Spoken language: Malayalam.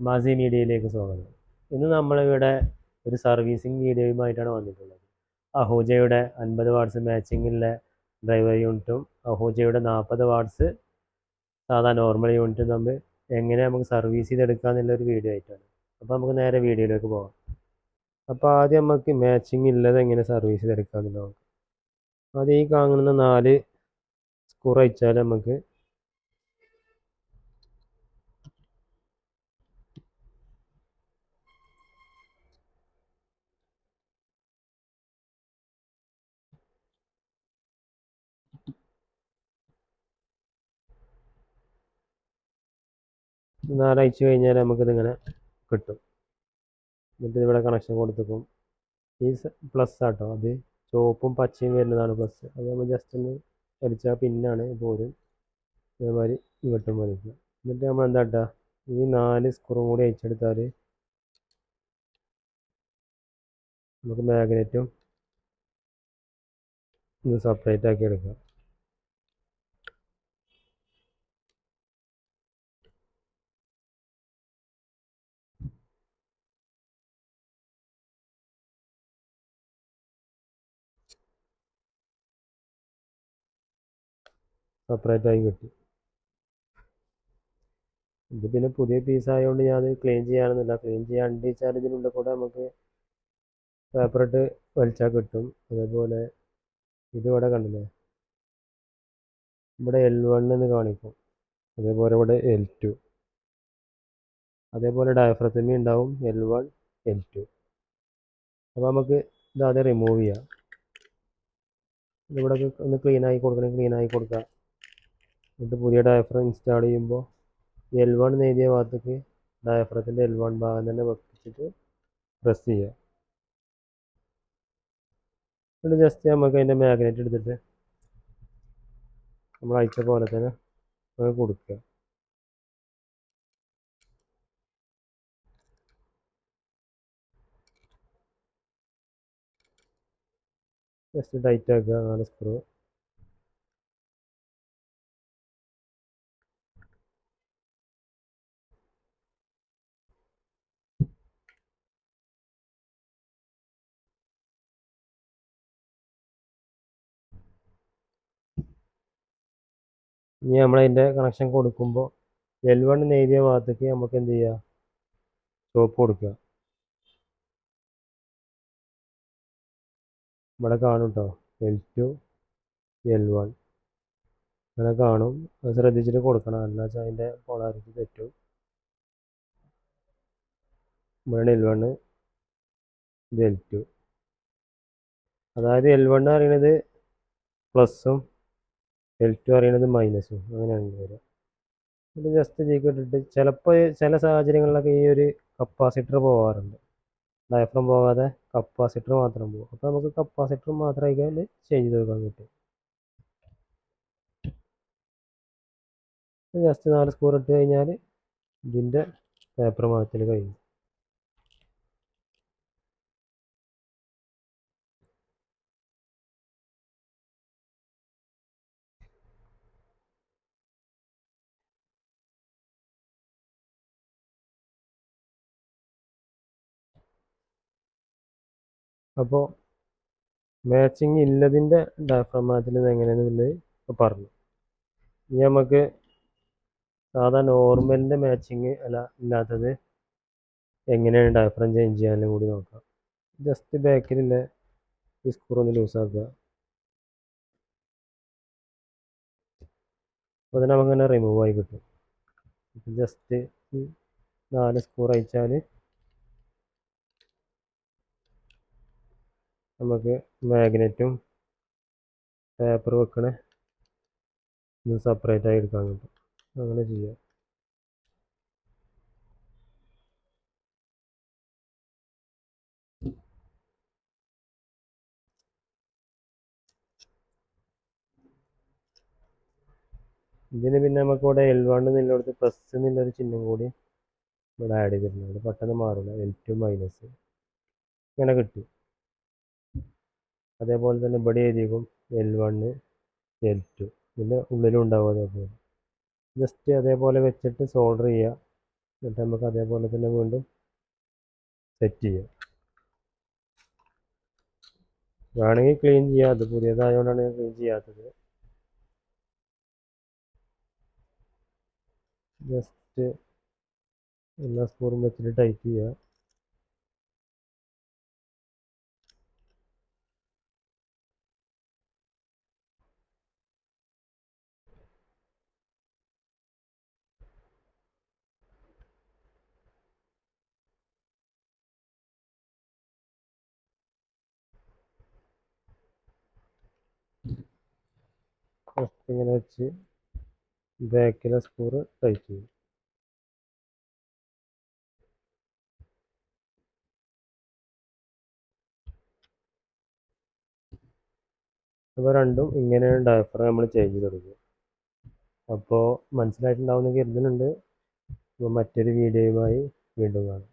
മാസി മീഡിയയിലേക്ക് സ്വാഗതം. ഇന്ന് നമ്മളിവിടെ ഒരു സർവീസിങ് വീഡിയോയുമായിട്ടാണ് വന്നിട്ടുള്ളത്. അഹൂജയുടെ 50 വാട്ട്സ് മാച്ചിങ്ങിലെ ഡ്രൈവർ യൂണിറ്റും അഹൂജയുടെ 40 വാട്ട്സ് സാധാ നോർമൽ യൂണിറ്റും തമ്മിൽ എങ്ങനെ നമുക്ക് സർവീസ് ചെയ്തെടുക്കുക എന്നുള്ളൊരു വീഡിയോ ആയിട്ടാണ്. അപ്പോൾ നമുക്ക് നേരെ വീഡിയോയിലേക്ക് പോകാം. അപ്പോൾ ആദ്യം നമുക്ക് മാച്ചിങ് ഇല്ലാതെ എങ്ങനെ സർവീസ് ചെയ്തെടുക്കുക എന്നുള്ളത് നോക്കാം. ആദ്യം ഈ കാണുന്ന 4 സ്ക്രൂ അയച്ചാൽ നമുക്ക് അയച്ചു കഴിഞ്ഞാൽ നമുക്കിതിങ്ങനെ കിട്ടും. എന്നിട്ട് ഇവിടെ കണക്ഷൻ കൊടുത്തിക്കും. ഈ പ്ലസ് ആട്ടോ, അത് ചുവപ്പും പച്ചയും വരുന്നതാണ് പ്ലസ്. അത് നമ്മൾ ജസ്റ്റ് ഒന്ന് വലിച്ചാൽ പിന്നാണ് പോരും. അതേമാതിരി ഇങ്ങോട്ടും വലിക്കുക. എന്നിട്ട് നമ്മൾ എന്താ ഇട്ടാ, ഈ 4 സ്ക്രൂ കൂടി അയച്ചെടുത്താൽ നമുക്ക് മാഗ്നറ്റും ഇത് സെപ്പറേറ്റ് ആക്കി എടുക്കാം. സെപ്പറേറ്റ് ആയി കിട്ടി. ഇത് പിന്നെ പുതിയ പീസ് ആയതുകൊണ്ട് ഞാൻ അത് ക്ലീൻ ചെയ്യാനൊന്നുമില്ല. ക്ലീൻ ചെയ്യാണ്ട് വെച്ചാൽ ഇതിനുള്ളിൽ കൂടെ നമുക്ക് പേപ്പർ ഇട്ട് വലിച്ചാൽ കിട്ടും. അതേപോലെ ഇതിവിടെ കണ്ടില്ലേ, ഇവിടെ L1 എന്ന് കാണിക്കും. അതേപോലെ ഇവിടെ L2, അതേപോലെ ഡയഫ്രത്തിന്മേൽ ഉണ്ടാവും L1 L2. അപ്പോൾ നമുക്ക് ഇതാദ്യം റിമൂവ് ചെയ്യാം. ഇവിടെ ഒന്ന് ക്ലീൻ ആയി കൊടുക്കുക. എന്നിട്ട് പുതിയ ഡയഫ്രം ഇൻസ്റ്റാൾ ചെയ്യുമ്പോൾ L1 എന്ന് എഴുതിയ ഭാഗത്തേക്ക് ഡയഫ്രത്തിൻ്റെ L1 ഭാഗം തന്നെ വെച്ചിട്ട് പ്രസ് ചെയ്യുക. എന്നിട്ട് ജസ്റ്റ് നമുക്ക് അതിൻ്റെ മാഗ്നറ്റ് എടുത്തിട്ട് നമ്മൾ അയച്ച പോലെ തന്നെ നമുക്ക് കൊടുക്കുക. ജസ്റ്റ് ടൈറ്റ് ആക്കുക 4 സ്ക്രൂ. ഇനി നമ്മളതിൻ്റെ കണക്ഷൻ കൊടുക്കുമ്പോൾ L1 എന്ന് എഴുതിയ ഭാഗത്തേക്ക് നമുക്ക് എന്ത് ചെയ്യുക, സ്റ്റോപ്പ് കൊടുക്കുക. ഇവിടെ കാണും കേട്ടോ, L2 L1 അങ്ങനെ കാണും. അത് ശ്രദ്ധിച്ചിട്ട് കൊടുക്കണം, അല്ല വെച്ചാൽ അതിൻ്റെ പോളാരിറ്റി തെറ്റും. ഇവിടെ L1, ഇത് L2. അതായത് L1 അറിയണത് പ്ലസും L2 അറിയണത് മൈനസും, അങ്ങനെയാണ് വരിക. ഇത് ജസ്റ്റ് ഇതിലേക്ക് ഇട്ടിട്ട് ചിലപ്പോൾ ചില സാഹചര്യങ്ങളിലൊക്കെ ഈ ഒരു കപ്പാസിറ്റർ പോകാറുണ്ട്. ഡയഫ്രം പോകാതെ കപ്പാസിറ്റർ മാത്രം പോകും. അപ്പോൾ നമുക്ക് കപ്പാസിറ്റർ മാത്രമായിട്ട് ചേഞ്ച് ചെയ്ത് കൊടുക്കാൻ പറ്റും. ജസ്റ്റ് 4 സ്ക്രൂ ഇട്ട് കഴിഞ്ഞാൽ ഇതിൻ്റെ പേപ്പർ മാറ്റൽ കഴിഞ്ഞു. അപ്പോൾ മാച്ചിങ് ഇല്ലതിൻ്റെ ഡയഫ്രം മാറ്റൽ എങ്ങനെയാണെന്നുള്ളത് പറഞ്ഞു. ഇനി നമുക്ക് സാധാ നോർമലിൻ്റെ മാച്ചിങ് ഇല്ലാത്തത് എങ്ങനെയാണ് ഡയഫ്രം ചേഞ്ച് ചെയ്യാനും കൂടി നോക്കാം. ജസ്റ്റ് ബാക്കിലുള്ള ഈ സ്ക്രൂ ഒന്ന് ലൂസാക്കുക. അപ്പോൾ തന്നെ നമുക്കങ്ങനെ റിമൂവ് ആയി കിട്ടും. ജസ്റ്റ് 4 സ്ക്രൂ അയച്ചാൽ നമുക്ക് മാഗ്നറ്റും പേപ്പർ വെക്കണേ ഇത് സെപ്പറേറ്റ് ആയി എടുക്കാൻ കിട്ടും. അങ്ങനെ ചെയ്യാം. ഇതിന് പിന്നെ നമുക്ക് ഇവിടെ L1 എന്നുള്ളിടത്ത് പ്ലസ് എന്നുള്ളൊരു ചിഹ്നം കൂടി ഇവിടെ ആഡ് ചെയ്തിട്ടുണ്ട്. അത് പെട്ടെന്ന് മാറില്ല, L2 മൈനസ് ഇങ്ങനെ കിട്ടി. അതേപോലെ തന്നെ ഇവിടെ എഴുതിയേക്കും L1 L2, പിന്നെ ഉള്ളിലും ഉണ്ടാവും അതേപോലെ. ജസ്റ്റ് അതേപോലെ വെച്ചിട്ട് സോൾഡർ ചെയ്യുക. എന്നിട്ട് നമുക്ക് അതേപോലെ തന്നെ വീണ്ടും സെറ്റ് ചെയ്യാം. വേണമെങ്കിൽ ക്ലീൻ ചെയ്യാം, അത് പുതിയതായതുകൊണ്ടാണ് ഞാൻ ക്ലീൻ ചെയ്യാത്തത്. ജസ്റ്റ് എല്ലാ സ്ക്രൂവും വെച്ചിട്ട് ടൈറ്റ് ചെയ്യുക. ഫസ്റ്റ് ഇങ്ങനെ വെച്ച് ബാക്കിലെ സ്ക്രൂ ടൈറ്റ് ചെയ്യും. അപ്പോൾ രണ്ടും ഇങ്ങനെയാണ് ഡയഫ്രം നമ്മൾ ചേഞ്ച് ചെയ്ത് കൊടുക്കുക. അപ്പോൾ മനസ്സിലായിട്ടുണ്ടാവുമെന്ന് കരുതുന്നുണ്ട്. അപ്പോൾ മറ്റൊരു വീഡിയോയുമായി വീണ്ടും കാണാം.